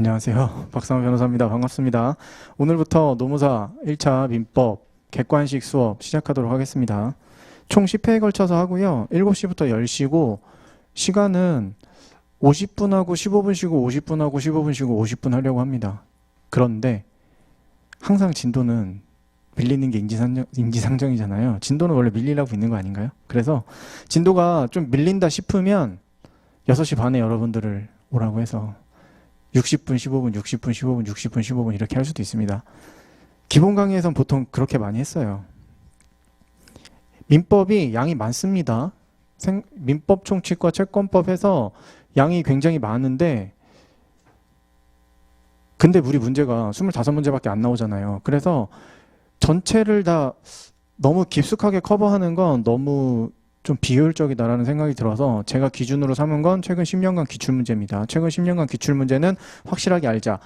안녕하세요. 박상호 변호사입니다. 반갑습니다. 오늘부터 노무사 1차 민법 객관식 수업 시작하도록 하겠습니다. 총 10회에 걸쳐서 하고요. 7시부터 10시고 시간은 50분 하고 15분 쉬고 50분 하고 15분 쉬고 50분 하려고 합니다. 그런데 항상 진도는 밀리는 게 인지상정이잖아요. 진도는 원래 밀리라고 있는 거 아닌가요? 그래서 진도가 좀 밀린다 싶으면 6시 반에 여러분들을 오라고 해서 60분, 15분, 60분, 15분, 60분, 15분 이렇게 할 수도 있습니다. 기본 강의에선 보통 그렇게 많이 했어요. 민법이 양이 많습니다. 민법 총칙과 채권법 해서 양이 굉장히 많은데 근데 우리 문제가 25문제밖에 안 나오잖아요. 그래서 전체를 다 너무 깊숙하게 커버하는 건 너무 좀 비효율적이다라는 생각이 들어서 제가 기준으로 삼은 건 최근 10년간 기출문제입니다. 최근 10년간 기출문제는 확실하게 알자.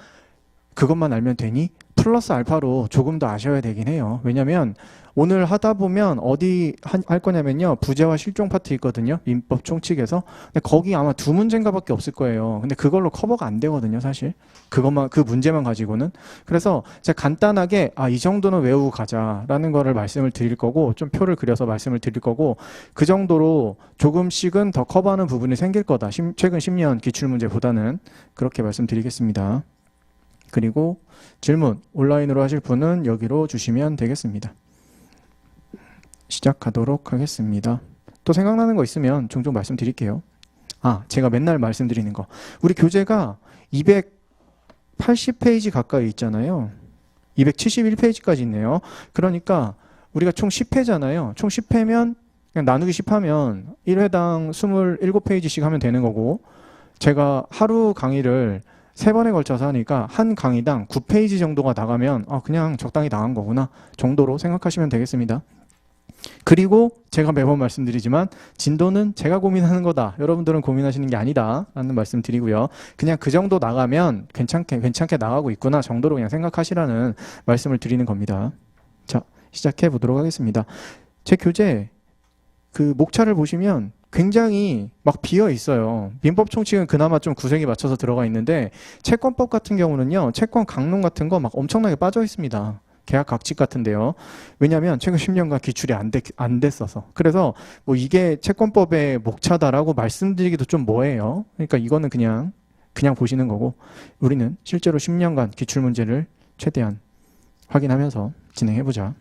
그것만 알면 되니? 플러스 알파로 조금 더 아셔야 되긴 해요. 왜냐면 오늘 하다 보면 어디 할 거냐면요. 부재와 실종 파트 있거든요. 민법 총칙에서. 근데 거기 아마 2문제인가 밖에 없을 거예요. 근데 그걸로 커버가 안 되거든요, 사실. 그것만, 그 문제만 가지고는. 그래서 제가 간단하게, 이 정도는 외우고 가자라는 거를 말씀을 드릴 거고, 좀 표를 그려서 말씀을 드릴 거고, 그 정도로 조금씩은 더 커버하는 부분이 생길 거다. 최근 10년 기출문제보다는 그렇게 말씀드리겠습니다. 그리고 질문 온라인으로 하실 분은 여기로 주시면 되겠습니다. 시작하도록 하겠습니다. 또 생각나는 거 있으면 종종 말씀드릴게요. 제가 맨날 말씀드리는 거. 우리 교재가 280페이지 가까이 있잖아요. 271페이지까지 있네요. 그러니까 우리가 총 10회잖아요. 총 10회면 그냥 나누기 10하면 1회당 27페이지씩 하면 되는 거고 제가 하루 강의를 3번에 걸쳐서 하니까 한 강의당 9페이지 정도가 나가면 그냥 적당히 나간 거구나 정도로 생각하시면 되겠습니다. 그리고 제가 매번 말씀드리지만 진도는 제가 고민하는 거다. 여러분들은 고민하시는 게 아니다 라는 말씀 드리고요. 그냥 그 정도 나가면 괜찮게 나가고 있구나 정도로 그냥 생각하시라는 말씀을 드리는 겁니다. 자, 시작해 보도록 하겠습니다. 제 교재 그 목차를 보시면 굉장히 막 비어 있어요. 민법 총칙은 그나마 좀 구색이 맞춰서 들어가 있는데 채권법 같은 경우는요. 채권 강론 같은 거 막 엄청나게 빠져 있습니다. 계약 각칙 같은데요. 왜냐하면 최근 10년간 기출이 안 됐어서. 그래서 뭐 이게 채권법의 목차다라고 말씀드리기도 좀 뭐해요. 그러니까 이거는 그냥 보시는 거고 우리는 실제로 10년간 기출 문제를 최대한 확인하면서 진행해보자.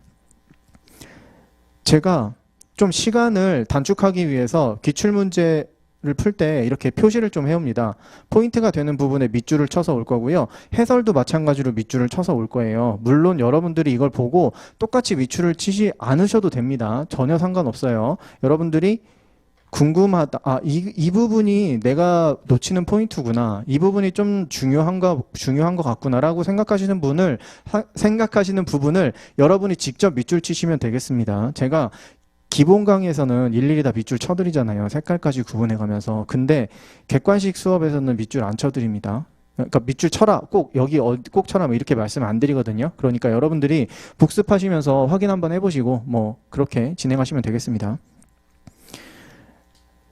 제가 좀 시간을 단축하기 위해서 기출문제를 풀 때 이렇게 표시를 좀 해옵니다. 포인트가 되는 부분에 밑줄을 쳐서 올 거고요. 해설도 마찬가지로 밑줄을 쳐서 올 거예요. 물론 여러분들이 이걸 보고 똑같이 밑줄을 치지 않으셔도 됩니다. 전혀 상관없어요. 여러분들이 궁금하다. 이 부분이 내가 놓치는 포인트구나. 이 부분이 좀 중요한 것 같구나라고 생각하시는 부분을 여러분이 직접 밑줄 치시면 되겠습니다. 제가 기본 강의에서는 일일이 다 밑줄 쳐드리잖아요. 색깔까지 구분해 가면서. 근데 객관식 수업에서는 밑줄 안 쳐드립니다. 그러니까 밑줄 쳐라. 꼭 여기 꼭 쳐라. 뭐 이렇게 말씀 안 드리거든요. 그러니까 여러분들이 복습하시면서 확인 한번 해보시고 뭐 그렇게 진행하시면 되겠습니다.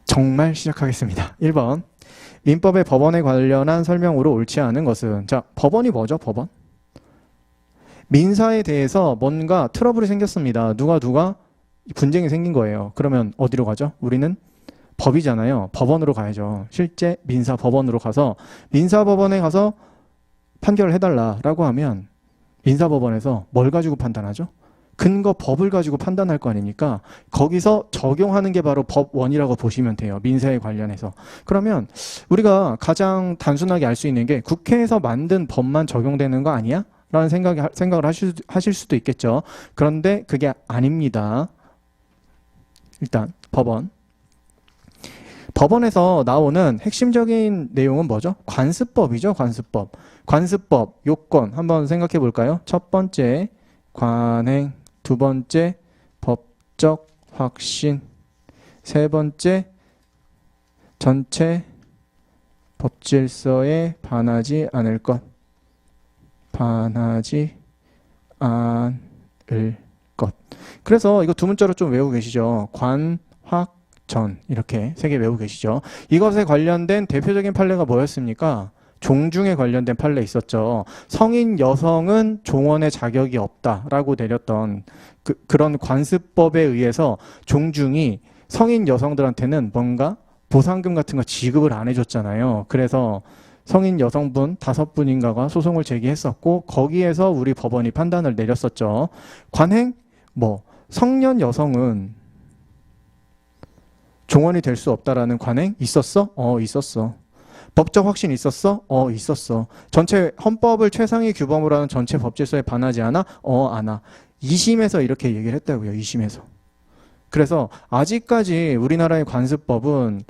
정말 시작하겠습니다. 1번. 민법의 법원에 관련한 설명으로 옳지 않은 것은 자, 법원이 뭐죠? 법원? 민사에 대해서 뭔가 트러블이 생겼습니다. 누가 분쟁이 생긴 거예요. 그러면 어디로 가죠? 우리는 법이잖아요. 법원으로 가야죠. 실제 민사 법원으로 가서 민사 법원에 가서 판결을 해달라라고 하면 민사 법원에서 뭘 가지고 판단하죠? 근거 법을 가지고 판단할 거 아닙니까? 거기서 적용하는 게 바로 법원이라고 보시면 돼요. 민사에 관련해서. 그러면 우리가 가장 단순하게 알 수 있는 게 국회에서 만든 법만 적용되는 거 아니야? 라는 생각을 하실 수도 있겠죠. 그런데 그게 아닙니다. 일단 법원에서 나오는 핵심적인 내용은 뭐죠? 관습법이죠. 관습법 요건 한번 생각해 볼까요? 첫 번째 관행, 두 번째 법적 확신, 세 번째 전체 법질서에 반하지 않을 것. 그래서 이거 두 문자로 좀 외우고 계시죠. 관, 확, 전 이렇게 세 개 외우고 계시죠. 이것에 관련된 대표적인 판례가 뭐였습니까? 종중에 관련된 판례 있었죠. 성인 여성은 종원의 자격이 없다라고 내렸던 그런 관습법에 의해서 종중이 성인 여성들한테는 뭔가 보상금 같은 거 지급을 안 해줬잖아요. 그래서 성인 여성분 5분인가가 소송을 제기했었고 거기에서 우리 법원이 판단을 내렸었죠. 관행? 성년 여성은 종원이 될 수 없다라는 관행 있었어? 있었어. 법적 확신 있었어? 있었어. 전체 헌법을 최상위 규범으로 하는 전체 법질서에 반하지 않아? 안 와. 2심에서 이렇게 얘기를 했다고요. 2심에서. 그래서 아직까지 우리나라의 관습법은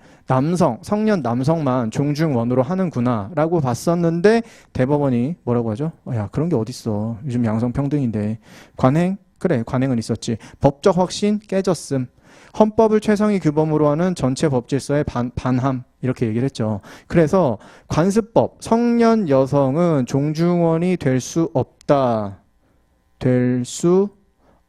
성년 남성만 종중원으로 하는구나 라고 봤었는데 대법원이 뭐라고 하죠? 야, 그런 게 어딨어. 요즘 양성평등인데. 관행? 그래, 관행은 있었지. 법적 확신 깨졌음. 헌법을 최상위 규범으로 하는 전체 법질서의 반함. 이렇게 얘기를 했죠. 그래서 관습법, 성년 여성은 종중원이 될 수 없다. 될 수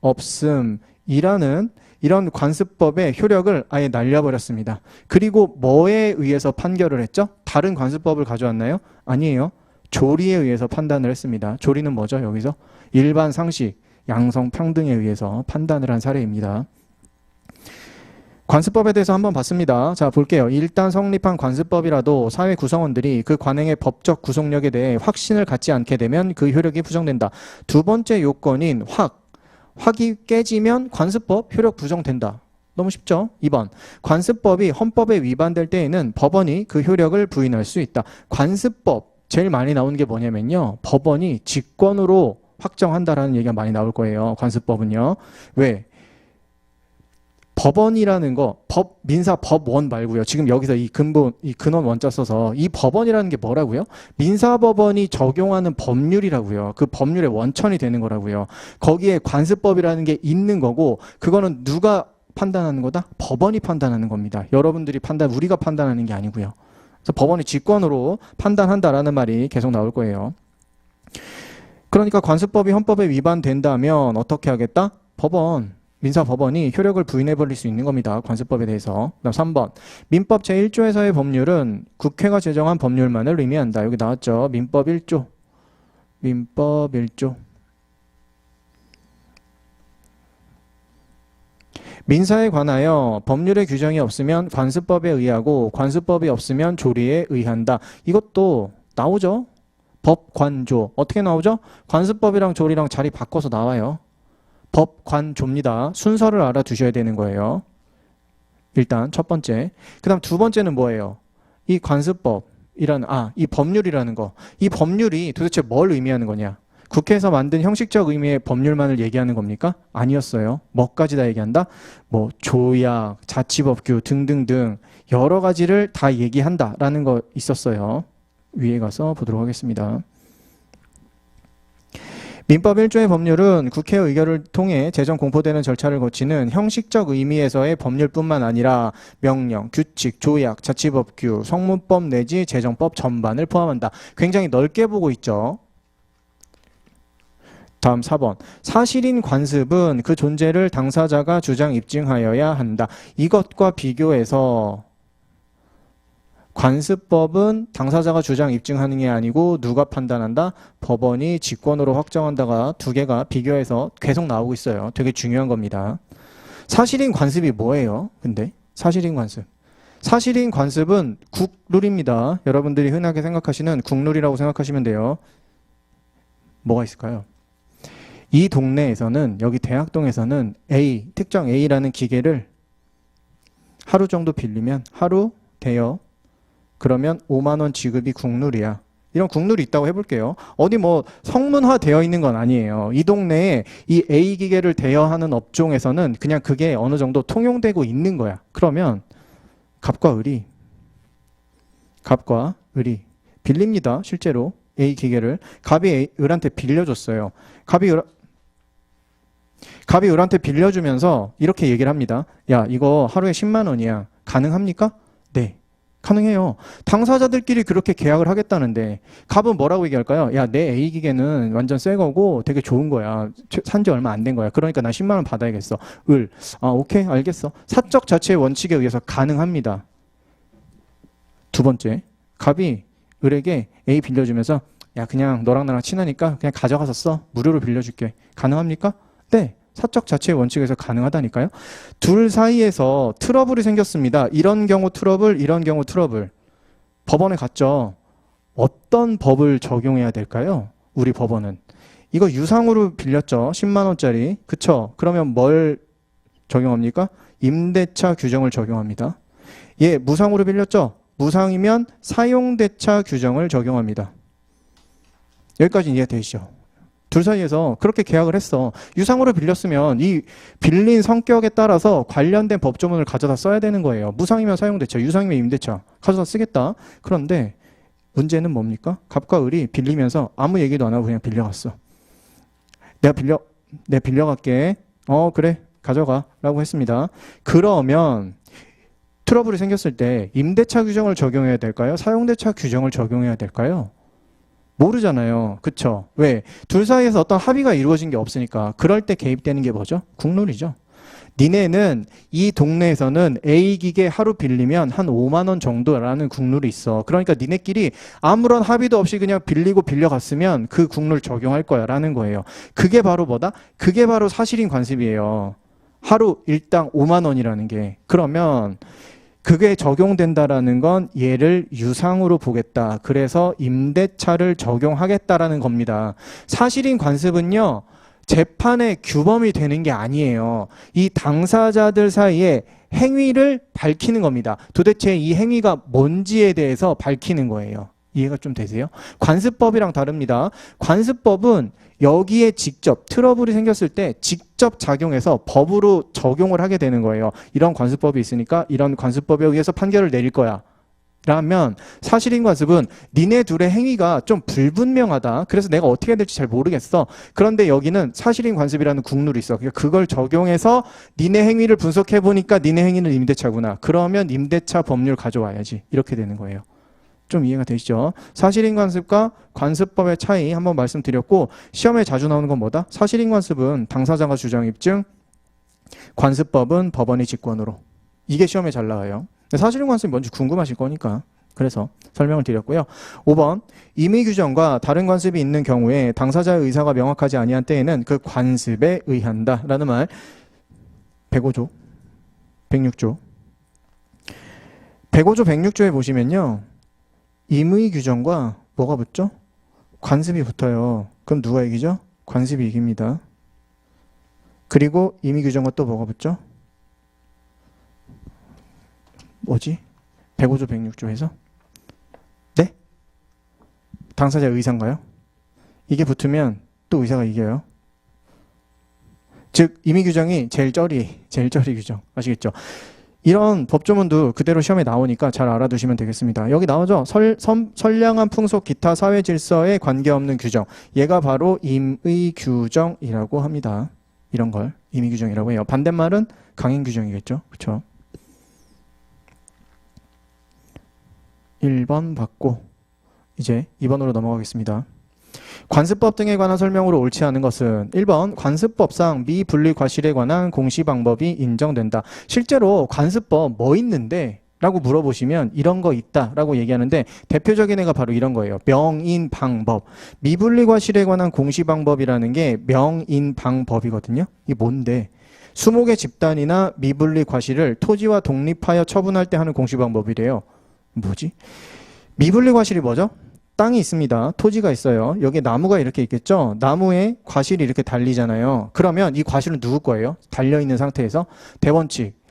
없음이라는 이런 관습법의 효력을 아예 날려버렸습니다. 그리고 뭐에 의해서 판결을 했죠? 다른 관습법을 가져왔나요? 아니에요. 조리에 의해서 판단을 했습니다. 조리는 뭐죠? 여기서 일반 상식, 양성평등에 의해서 판단을 한 사례입니다. 관습법에 대해서 한번 봤습니다. 자, 볼게요. 일단 성립한 관습법이라도 사회 구성원들이 그 관행의 법적 구속력에 대해 확신을 갖지 않게 되면 그 효력이 부정된다. 두 번째 요건인 확이 깨지면 관습법 효력 부정된다. 너무 쉽죠? 2번. 관습법이 헌법에 위반될 때에는 법원이 그 효력을 부인할 수 있다. 관습법 제일 많이 나오는 게 뭐냐면요. 법원이 직권으로 확정한다라는 얘기가 많이 나올 거예요. 관습법은요. 왜? 법원이라는 거, 민사 법원 말고요. 지금 여기서 이 근원 원자 써서 이 법원이라는 게 뭐라고요? 민사법원이 적용하는 법률이라고요. 그 법률의 원천이 되는 거라고요. 거기에 관습법이라는 게 있는 거고 그거는 누가 판단하는 거다? 법원이 판단하는 겁니다. 우리가 판단하는 게 아니고요. 그래서 법원이 직권으로 판단한다라는 말이 계속 나올 거예요. 그러니까 관습법이 헌법에 위반된다면 어떻게 하겠다? 민사법원이 효력을 부인해버릴 수 있는 겁니다. 관습법에 대해서. 그다음 3번. 민법 제1조에서의 법률은 국회가 제정한 법률만을 의미한다. 여기 나왔죠. 민법 1조. 민법 1조. 민사에 관하여 법률의 규정이 없으면 관습법에 의하고 관습법이 없으면 조리에 의한다. 이것도 나오죠. 법관조. 어떻게 나오죠? 관습법이랑 조리랑 자리 바꿔서 나와요. 법관조입니다. 순서를 알아두셔야 되는 거예요. 일단 첫 번째. 그 다음 두 번째는 뭐예요? 이 이 법률이라는 거. 이 법률이 도대체 뭘 의미하는 거냐? 국회에서 만든 형식적 의미의 법률만을 얘기하는 겁니까? 아니었어요. 뭐까지 다 얘기한다? 조약, 자치법규 등등등 여러 가지를 다 얘기한다라는 거 있었어요. 위에 가서 보도록 하겠습니다. 민법 1조의 법률은 국회 의결을 통해 제정 공포되는 절차를 거치는 형식적 의미에서의 법률뿐만 아니라 명령, 규칙, 조약, 자치법규, 성문법 내지 제정법 전반을 포함한다. 굉장히 넓게 보고 있죠. 다음 4번. 사실인 관습은 그 존재를 당사자가 주장 입증하여야 한다. 이것과 비교해서 관습법은 당사자가 주장 입증하는 게 아니고 누가 판단한다? 법원이 직권으로 확정한다가 두 개가 비교해서 계속 나오고 있어요. 되게 중요한 겁니다. 사실인 관습이 뭐예요? 근데 사실인 관습. 사실인 관습은 국룰입니다. 여러분들이 흔하게 생각하시는 국룰이라고 생각하시면 돼요. 뭐가 있을까요? 이 동네에서는 여기 대학동에서는 특정 A라는 기계를 하루 정도 빌리면 하루 대여 그러면 5만 원 지급이 국룰이야. 이런 국룰이 있다고 해볼게요. 어디 성문화 되어 있는 건 아니에요. 이 동네에 이 A 기계를 대여하는 업종에서는 그냥 그게 어느 정도 통용되고 있는 거야. 그러면 갑과 을이 빌립니다. 실제로 A 기계를 갑이 을한테 빌려줬어요. 갑이 을한테 빌려주면서 이렇게 얘기를 합니다. 야, 이거 하루에 10만 원이야. 가능합니까? 네. 가능해요. 당사자들끼리 그렇게 계약을 하겠다는데 갑은 뭐라고 얘기할까요? 야, 내 A 기계는 완전 새 거고 되게 좋은 거야. 산지 얼마 안 된 거야. 그러니까 나 10만 원 받아야겠어. 오케이, 알겠어. 사적 자체의 원칙에 의해서 가능합니다. 두 번째, 갑이 을에게 A 빌려주면서 야 그냥 너랑 나랑 친하니까 그냥 가져가서 써. 무료로 빌려줄게. 가능합니까? 네. 사적 자체의 원칙에서 가능하다니까요. 둘 사이에서 트러블이 생겼습니다. 이런 경우 트러블, 이런 경우 트러블. 법원에 갔죠. 어떤 법을 적용해야 될까요? 우리 법원은. 이거 유상으로 빌렸죠. 10만 원짜리. 그쵸? 그러면 뭘 적용합니까? 임대차 규정을 적용합니다. 예, 무상으로 빌렸죠? 무상이면 사용대차 규정을 적용합니다. 여기까지 이해되시죠? 둘 사이에서 그렇게 계약을 했어. 유상으로 빌렸으면 이 빌린 성격에 따라서 관련된 법조문을 가져다 써야 되는 거예요. 무상이면 사용대차, 유상이면 임대차 가져다 쓰겠다. 그런데 문제는 뭡니까? 갑과 을이 빌리면서 아무 얘기도 안 하고 그냥 빌려갔어. 내가 빌려갈게. 그래 가져가 라고 했습니다. 그러면 트러블이 생겼을 때 임대차 규정을 적용해야 될까요? 사용대차 규정을 적용해야 될까요? 모르잖아요. 그쵸? 왜? 둘 사이에서 어떤 합의가 이루어진 게 없으니까. 그럴 때 개입되는 게 뭐죠? 국룰이죠. 니네는 이 동네에서는 A 기계 하루 빌리면 한 5만 원 정도라는 국룰이 있어. 그러니까 니네끼리 아무런 합의도 없이 그냥 빌리고 빌려갔으면 그 국룰 적용할 거야 라는 거예요. 그게 바로 뭐다? 그게 바로 사실인 관습이에요. 하루 일당 5만 원이라는 게. 그러면 그게 적용된다라는 건 얘를 유상으로 보겠다. 그래서 임대차를 적용하겠다라는 겁니다. 사실인 관습은요. 재판의 규범이 되는 게 아니에요. 이 당사자들 사이에 행위를 밝히는 겁니다. 도대체 이 행위가 뭔지에 대해서 밝히는 거예요. 이해가 좀 되세요? 관습법이랑 다릅니다. 관습법은 여기에 직접 트러블이 생겼을 때 직접 작용해서 법으로 적용을 하게 되는 거예요. 이런 관습법이 있으니까 이런 관습법에 의해서 판결을 내릴 거야. 라면 사실인 관습은 니네 둘의 행위가 좀 불분명하다. 그래서 내가 어떻게 해야 될지 잘 모르겠어. 그런데 여기는 사실인 관습이라는 국룰이 있어. 그러니까 그걸 적용해서 니네 행위를 분석해 보니까 니네 행위는 임대차구나. 그러면 임대차 법률 가져와야지. 이렇게 되는 거예요. 좀 이해가 되시죠? 사실인 관습과 관습법의 차이 한번 말씀드렸고 시험에 자주 나오는 건 뭐다? 사실인 관습은 당사자가 주장 입증, 관습법은 법원의 직권으로. 이게 시험에 잘 나와요. 사실인 관습이 뭔지 궁금하실 거니까 그래서 설명을 드렸고요. 5번 임의 규정과 다른 관습이 있는 경우에 당사자의 의사가 명확하지 아니한 때에는 그 관습에 의한다 라는 말 105조 106조 105조 106조에 보시면요. 임의 규정과 뭐가 붙죠? 관습이 붙어요. 그럼 누가 이기죠? 관습이 이깁니다. 그리고 임의 규정과 또 뭐가 붙죠? 뭐지? 105조 106조에서? 네? 당사자 의사인가요? 이게 붙으면 또 의사가 이겨요. 즉 임의 규정이 제일 쩌리 규정 아시겠죠? 이런 법조문도 그대로 시험에 나오니까 잘 알아두시면 되겠습니다. 여기 나오죠? 선량한 풍속 기타 사회 질서에 관계없는 규정. 얘가 바로 임의 규정이라고 합니다. 이런 걸 임의 규정이라고 해요. 반대말은 강행 규정이겠죠? 그렇죠? 1번 받고 이제 2번으로 넘어가겠습니다. 관습법 등에 관한 설명으로 옳지 않은 것은 1번 관습법상 미분리 과실에 관한 공시 방법이 인정된다. 실제로 관습법 뭐 있는데? 라고 물어보시면 이런 거 있다 라고 얘기하는데 대표적인 애가 바로 이런 거예요. 명인방법. 미분리 과실에 관한 공시 방법이라는 게 명인방법이거든요. 이게 뭔데? 수목의 집단이나 미분리 과실을 토지와 독립하여 처분할 때 하는 공시 방법이래요. 뭐지? 미분리 과실이 뭐죠? 땅이 있습니다. 토지가 있어요. 여기에 나무가 이렇게 있겠죠? 나무에 과실이 이렇게 달리잖아요. 그러면 이 과실은 누구 거예요? 달려있는 상태에서 대원칙.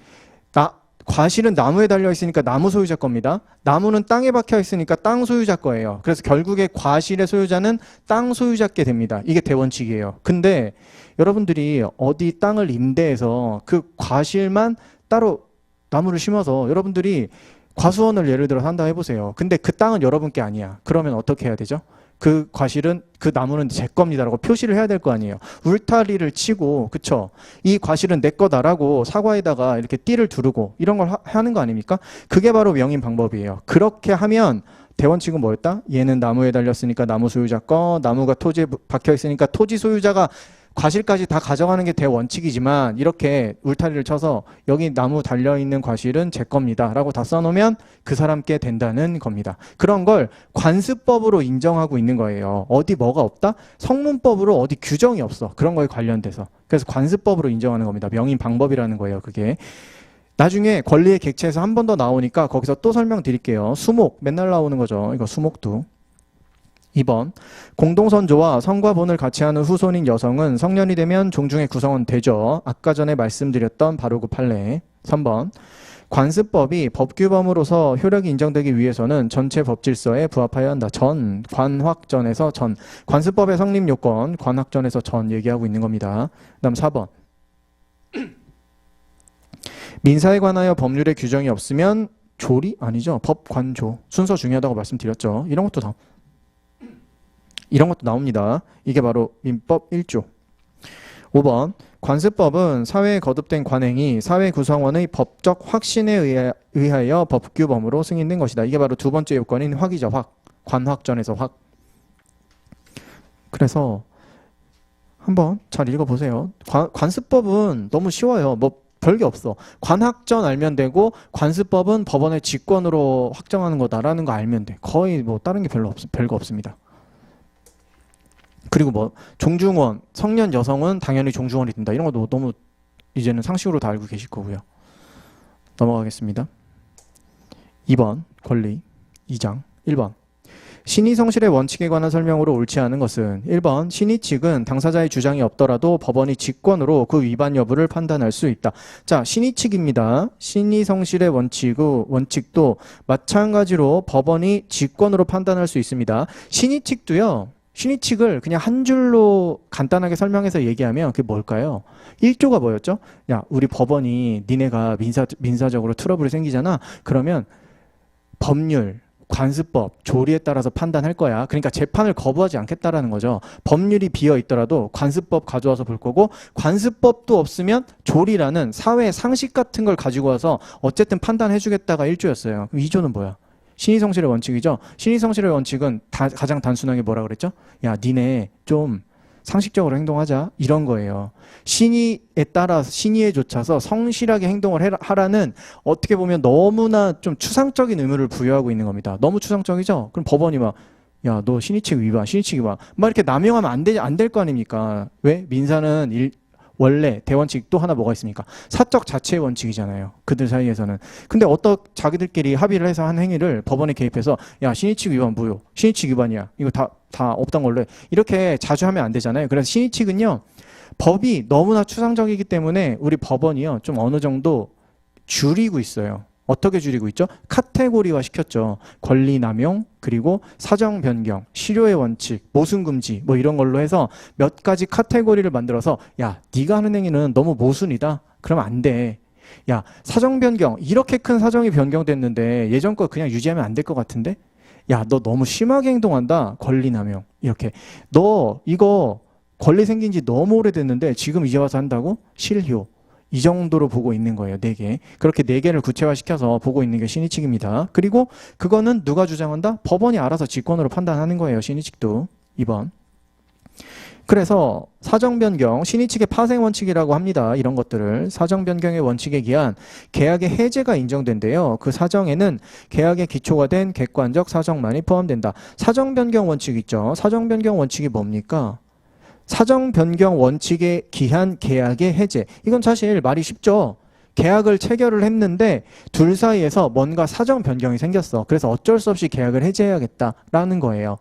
과실은 나무에 달려있으니까 나무 소유자 겁니다. 나무는 땅에 박혀있으니까 땅 소유자 거예요. 그래서 결국에 과실의 소유자는 땅 소유자께 됩니다. 이게 대원칙이에요. 근데 여러분들이 어디 땅을 임대해서 그 과실만 따로 나무를 심어서 여러분들이 과수원을 예를 들어 한다 해보세요. 근데 그 땅은 여러분께 아니야. 그러면 어떻게 해야 되죠? 그 과실은 그 나무는 제 겁니다라고 표시를 해야 될 거 아니에요. 울타리를 치고 그쵸? 이 과실은 내 거다라고 사과에다가 이렇게 띠를 두르고 이런 걸 하는 거 아닙니까? 그게 바로 명인 방법이에요. 그렇게 하면 대원칙은 뭐였다? 얘는 나무에 달렸으니까 나무 소유자 거, 나무가 토지에 박혀 있으니까 토지 소유자가 과실까지 다 가져가는 게 대원칙이지만 이렇게 울타리를 쳐서 여기 나무 달려있는 과실은 제 겁니다 라고 다 써놓으면 그 사람께 된다는 겁니다. 그런 걸 관습법으로 인정하고 있는 거예요. 어디 뭐가 없다? 성문법으로 어디 규정이 없어. 그런 거에 관련돼서. 그래서 관습법으로 인정하는 겁니다. 명인 방법이라는 거예요. 그게. 나중에 권리의 객체에서 한 번 더 나오니까 거기서 또 설명드릴게요. 수목 맨날 나오는 거죠. 이거 수목도. 2번 공동선조와 성과 본을 같이 하는 후손인 여성은 성년이 되면 종중의 구성원 되죠. 아까 전에 말씀드렸던 바로 그 판례. 3번 관습법이 법규범으로서 효력이 인정되기 위해서는 전체 법질서에 부합하여야 한다. 전, 관확전에서 전. 관습법의 성립 요건, 관확전에서 전 얘기하고 있는 겁니다. 그 다음 4번 민사에 관하여 법률의 규정이 없으면 조리? 아니죠. 법관조. 순서 중요하다고 말씀드렸죠. 이런 것도 나옵니다. 이게 바로 민법 1조. 5번 관습법은 사회에 거듭된 관행이 사회 구성원의 법적 확신에 의하여 법규범으로 승인된 것이다. 이게 바로 두 번째 요건인 확이죠. 확. 관확전에서 확. 그래서 한번 잘 읽어보세요. 관습법은 너무 쉬워요. 뭐 별게 없어. 관확전 알면 되고 관습법은 법원의 직권으로 확정하는 거다라는 거 알면 돼. 거의 뭐 다른 게 별거 없습니다. 그리고 뭐 종중원, 성년 여성은 당연히 종중원이 된다. 이런 것도 너무 이제는 상식으로 다 알고 계실 거고요. 넘어가겠습니다. 2번 권리 2장 1번 신의성실의 원칙에 관한 설명으로 옳지 않은 것은 1번 신의 측은 당사자의 주장이 없더라도 법원이 직권으로 그 위반 여부를 판단할 수 있다. 자, 신의 측입니다. 신의성실의 원칙도 마찬가지로 법원이 직권으로 판단할 수 있습니다. 신의 측도요. 신의 측을 그냥 한 줄로 간단하게 설명해서 얘기하면 그게 뭘까요? 1조가 뭐였죠? 야, 우리 법원이 니네가 민사적으로 트러블이 생기잖아. 그러면 법률, 관습법, 조리에 따라서 판단할 거야. 그러니까 재판을 거부하지 않겠다라는 거죠. 법률이 비어 있더라도 관습법 가져와서 볼 거고 관습법도 없으면 조리라는 사회 상식 같은 걸 가지고 와서 어쨌든 판단해 주겠다가 1조였어요. 그럼 2조는 뭐야? 신의성실의 원칙이죠. 신의성실의 원칙은 가장 단순하게 뭐라 그랬죠? 야, 니네 좀 상식적으로 행동하자. 이런 거예요. 신의에 따라 신의에 좇아서 성실하게 행동을 하라는 어떻게 보면 너무나 좀 추상적인 의무를 부여하고 있는 겁니다. 너무 추상적이죠? 그럼 법원이 막 야, 너 신의칙 위반, 신의칙 위반 막 이렇게 남용하면 안 될 거 아닙니까? 왜? 민사는 원래 대원칙 또 하나 뭐가 있습니까? 사적 자체의 원칙이잖아요. 그들 사이에서는. 근데 자기들끼리 합의를 해서 한 행위를 법원에 개입해서 야, 신의칙 위반 무효. 신의칙 위반이야. 이거 다 없던 걸로 해. 이렇게 자주 하면 안 되잖아요. 그래서 신의칙은요. 법이 너무나 추상적이기 때문에 우리 법원이요. 좀 어느 정도 줄이고 있어요. 어떻게 줄이고 있죠? 카테고리화 시켰죠. 권리 남용, 그리고 사정 변경, 실효의 원칙, 모순 금지 뭐 이런 걸로 해서 몇 가지 카테고리를 만들어서 야, 네가 하는 행위는 너무 모순이다. 그러면 안 돼. 야, 사정 변경, 이렇게 큰 사정이 변경됐는데 예전 거 그냥 유지하면 안 될 것 같은데? 야, 너 너무 심하게 행동한다. 권리 남용. 이렇게. 너 이거 권리 생긴 지 너무 오래됐는데 지금 이제 와서 한다고? 실효. 이 정도로 보고 있는 거예요. 4개. 그렇게 4개를 구체화시켜서 보고 있는 게 신의칙입니다. 그리고 그거는 누가 주장한다? 법원이 알아서 직권으로 판단하는 거예요. 신의칙도. 2번. 그래서 사정변경, 신의칙의 파생원칙이라고 합니다. 이런 것들을. 사정변경의 원칙에 기한 계약의 해제가 인정된대요. 그 사정에는 계약의 기초가 된 객관적 사정만이 포함된다. 사정변경 원칙 있죠. 사정변경 원칙이 뭡니까? 사정 변경 원칙에 기한 계약의 해제. 이건 사실 말이 쉽죠. 계약을 체결을 했는데 둘 사이에서 뭔가 사정 변경이 생겼어. 그래서 어쩔 수 없이 계약을 해제해야겠다라는 거예요.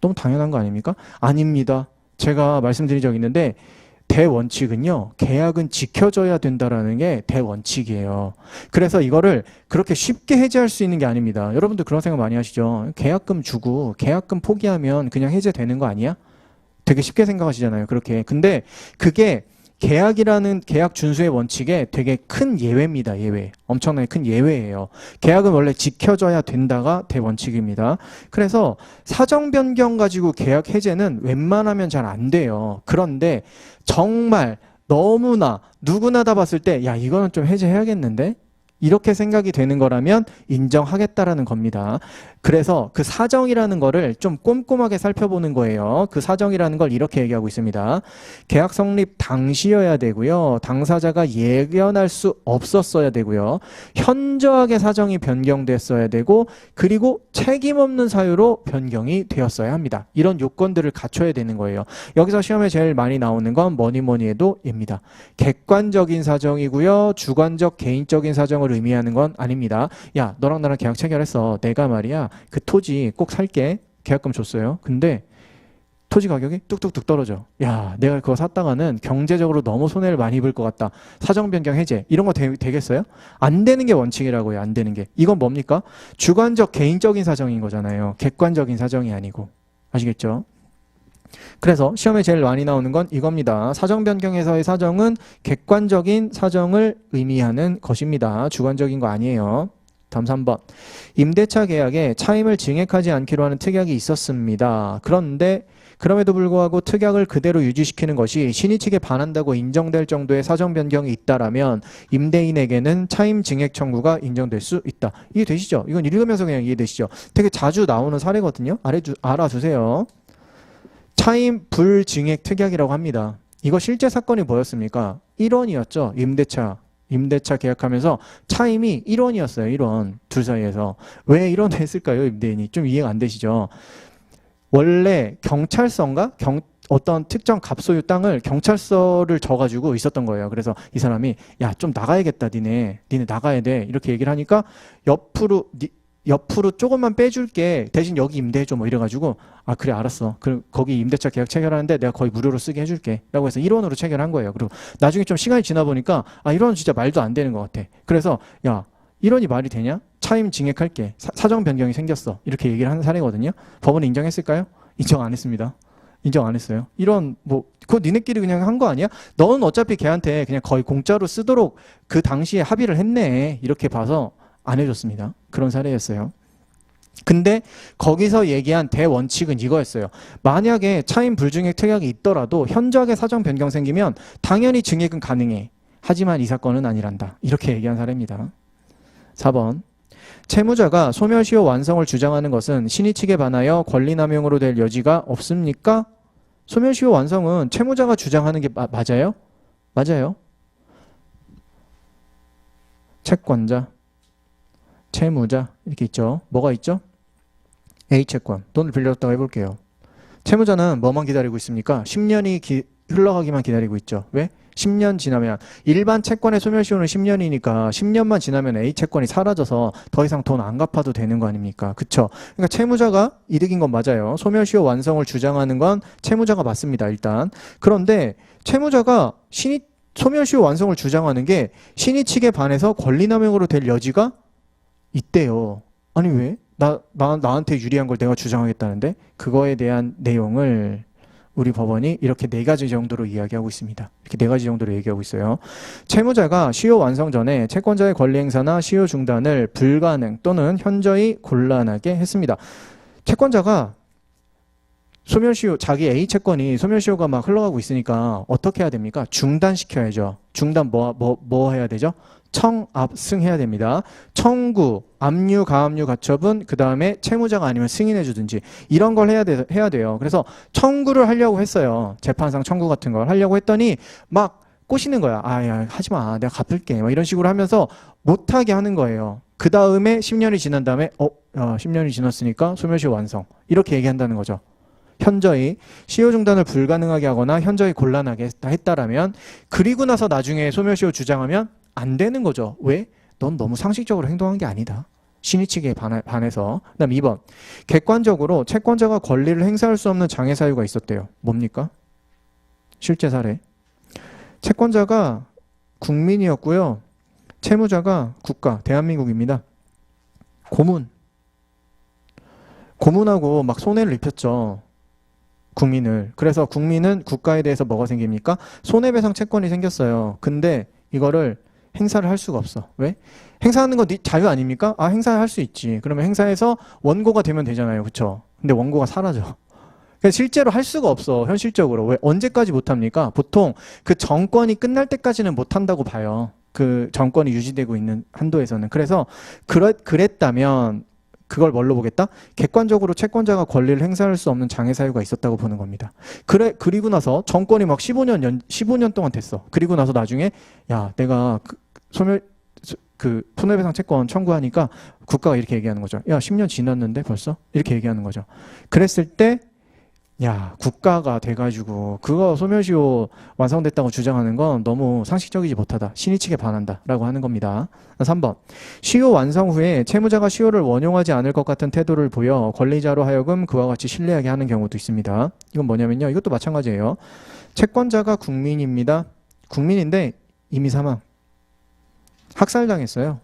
너무 당연한 거 아닙니까? 아닙니다. 제가 말씀드린 적 있는데 대원칙은요. 계약은 지켜져야 된다라는 게 대원칙이에요. 그래서 이거를 그렇게 쉽게 해제할 수 있는 게 아닙니다. 여러분들 그런 생각 많이 하시죠. 계약금 주고 계약금 포기하면 그냥 해제되는 거 아니야? 되게 쉽게 생각하시잖아요. 그렇게. 근데 그게 계약이라는 계약 준수의 원칙에 되게 큰 예외입니다. 예외. 엄청나게 큰 예외예요. 계약은 원래 지켜져야 된다가 대원칙입니다. 그래서 사정 변경 가지고 계약 해제는 웬만하면 잘 안 돼요. 그런데 정말 너무나 누구나 다 봤을 때 야, 이거는 좀 해제해야겠는데? 이렇게 생각이 되는 거라면 인정하겠다라는 겁니다. 그래서 그 사정이라는 거를 좀 꼼꼼하게 살펴보는 거예요. 그 사정이라는 걸 이렇게 얘기하고 있습니다. 계약 성립 당시여야 되고요. 당사자가 예견할 수 없었어야 되고요. 현저하게 사정이 변경됐어야 되고 그리고 책임 없는 사유로 변경이 되었어야 합니다. 이런 요건들을 갖춰야 되는 거예요. 여기서 시험에 제일 많이 나오는 건 뭐니 해도 입니다. 객관적인 사정이고요. 주관적 개인적인 사정을 의미하는 건 아닙니다. 야, 너랑 나랑 계약 체결했어. 내가 말이야 그 토지 꼭 살게. 계약금 줬어요. 근데 토지 가격이 뚝뚝뚝 떨어져. 야, 내가 그거 샀다가는 경제적으로 너무 손해를 많이 입을 것 같다. 사정 변경 해제. 이런 거 되겠어요? 안 되는 게 원칙이라고요. 안 되는 게. 이건 뭡니까? 주관적 개인적인 사정인 거잖아요. 객관적인 사정이 아니고. 아시겠죠? 그래서 시험에 제일 많이 나오는 건 이겁니다. 사정 변경에서의 사정은 객관적인 사정을 의미하는 것입니다. 주관적인 거 아니에요. 다음 3번. 임대차 계약에 차임을 증액하지 않기로 하는 특약이 있었습니다. 그런데 그럼에도 불구하고 특약을 그대로 유지시키는 것이 신의 측에 반한다고 인정될 정도의 사정 변경이 있다라면 임대인에게는 차임 증액 청구가 인정될 수 있다. 이해되시죠? 이건 읽으면서 그냥 이해되시죠? 되게 자주 나오는 사례거든요. 알아두세요. 차임 불증액 특약이라고 합니다. 이거 실제 사건이 뭐였습니까? 1원이었죠. 임대차 계약하면서 차임이 1원이었어요. 1원. 둘 사이에서. 왜 1원 했을까요? 임대인이. 좀 이해가 안 되시죠? 원래 경찰서인가? 어떤 특정 갑소유 땅을 경찰서를 져가지고 있었던 거예요. 그래서 이 사람이 야, 좀 나가야겠다. 니네 나가야 돼. 이렇게 얘기를 하니까 옆으로 조금만 빼줄게. 대신 여기 임대해줘. 뭐 이래가지고 아 그래 알았어. 그럼 거기 임대차 계약 체결하는데 내가 거의 무료로 쓰게 해줄게. 라고 해서 1원으로 체결한 거예요. 그리고 나중에 좀 시간이 지나 보니까 아 1원은 진짜 말도 안 되는 것 같아. 그래서 야 1원이 말이 되냐? 차임 증액할게. 사정 변경이 생겼어. 이렇게 얘기를 하는 사례거든요. 법원이 인정했을까요? 인정 안 했습니다. 인정 안 했어요. 이런 그거 니네끼리 그냥 한 거 아니야? 너는 어차피 걔한테 그냥 거의 공짜로 쓰도록 그 당시에 합의를 했네. 이렇게 봐서 안 해줬습니다. 그런 사례였어요. 근데 거기서 얘기한 대원칙은 이거였어요. 만약에 차임 불증액 특약이 있더라도 현저하게 사정 변경 생기면 당연히 증액은 가능해. 하지만 이 사건은 아니란다. 이렇게 얘기한 사례입니다. 4번. 채무자가 소멸시효 완성을 주장하는 것은 신의 측에 반하여 권리남용으로 될 여지가 없습니까? 소멸시효 완성은 채무자가 주장하는 게 맞아요? 맞아요. 채권자, 채무자 이렇게 있죠. 뭐가 있죠? A채권, 돈을 빌렸다고 해볼게요. 채무자는 뭐만 기다리고 있습니까? 10년이 흘러가기만 기다리고 있죠. 왜? 10년 지나면 일반 채권의 소멸시효는 10년이니까 10년만 지나면 A채권이 사라져서 더 이상 돈 안 갚아도 되는 거 아닙니까? 그쵸? 그러니까 채무자가 이득인 건 맞아요. 소멸시효 완성을 주장하는 건 채무자가 맞습니다. 일단. 그런데 채무자가 소멸시효 완성을 주장하는 게 신의 측에 반해서 권리남용으로 될 여지가 있대요. 아니 왜? 나한테 유리한 걸 내가 주장하겠다는데? 그거에 대한 내용을 우리 법원이 이렇게 4가지 정도로 이야기하고 있습니다. 이렇게 4가지 정도로 얘기하고 있어요. 채무자가 시효 완성 전에 채권자의 권리 행사나 시효 중단을 불가능 또는 현저히 곤란하게 했습니다. 채권자가 소멸시효, 자기 A채권이 소멸시효가 막 흘러가고 있으니까 어떻게 해야 됩니까? 중단시켜야죠. 중단 뭐 해야 되죠? 청압승해야 됩니다. 청구, 압류, 가압류, 가처분, 그 다음에 채무자가 아니면 승인해 주든지 이런 걸 해야 돼요. 그래서 청구를 하려고 했어요. 재판상 청구 같은 걸 하려고 했더니 막 꼬시는 거야. 아, 야, 하지 마. 내가 갚을게. 막 이런 식으로 하면서 못하게 하는 거예요. 그 다음에 10년이 지난 다음에 10년이 지났으니까 소멸시효 완성. 이렇게 얘기한다는 거죠. 현저히 시효 중단을 불가능하게 하거나 현저히 곤란하게 했다라면 그리고 나서 나중에 소멸시효 주장하면 안 되는 거죠. 왜? 넌 너무 상식적으로 행동한 게 아니다. 신의 측에 반해서. 그 다음 2번. 객관적으로 채권자가 권리를 행사할 수 없는 장애 사유가 있었대요. 뭡니까? 실제 사례. 채권자가 국민이었고요. 채무자가 국가, 대한민국입니다. 고문하고 막 손해를 입혔죠. 국민을. 그래서 국민은 국가에 대해서 뭐가 생깁니까? 손해배상 채권이 생겼어요. 근데 이거를 행사를 할 수가 없어. 왜? 행사하는 거 자유 아닙니까? 아, 행사할 수 있지. 그러면 행사해서 원고가 되면 되잖아요. 그쵸? 근데 원고가 사라져. 그러니까 실제로 할 수가 없어. 현실적으로. 왜? 언제까지 못합니까? 보통 그 정권이 끝날 때까지는 못한다고 봐요. 그 정권이 유지되고 있는 한도에서는. 그래서 그랬다면 그걸 뭘로 보겠다? 객관적으로 채권자가 권리를 행사할 수 없는 장애 사유가 있었다고 보는 겁니다. 그리고 나서 정권이 막 15년 동안 됐어. 그리고 나서 나중에 야, 내가 손해배상 채권 청구하니까 국가가 이렇게 얘기하는 거죠. 야, 10년 지났는데 벌써? 이렇게 얘기하는 거죠. 그랬을 때 야, 국가가 돼가지고 그거 소멸시효 완성됐다고 주장하는 건 너무 상식적이지 못하다. 신의칙에 반한다. 라고 하는 겁니다. 3번. 시효 완성 후에 채무자가 시효를 원용하지 않을 것 같은 태도를 보여 권리자로 하여금 그와 같이 신뢰하게 하는 경우도 있습니다. 이건 뭐냐면요. 이것도 마찬가지예요. 채권자가 국민입니다. 국민인데 이미 사망. 학살당했어요.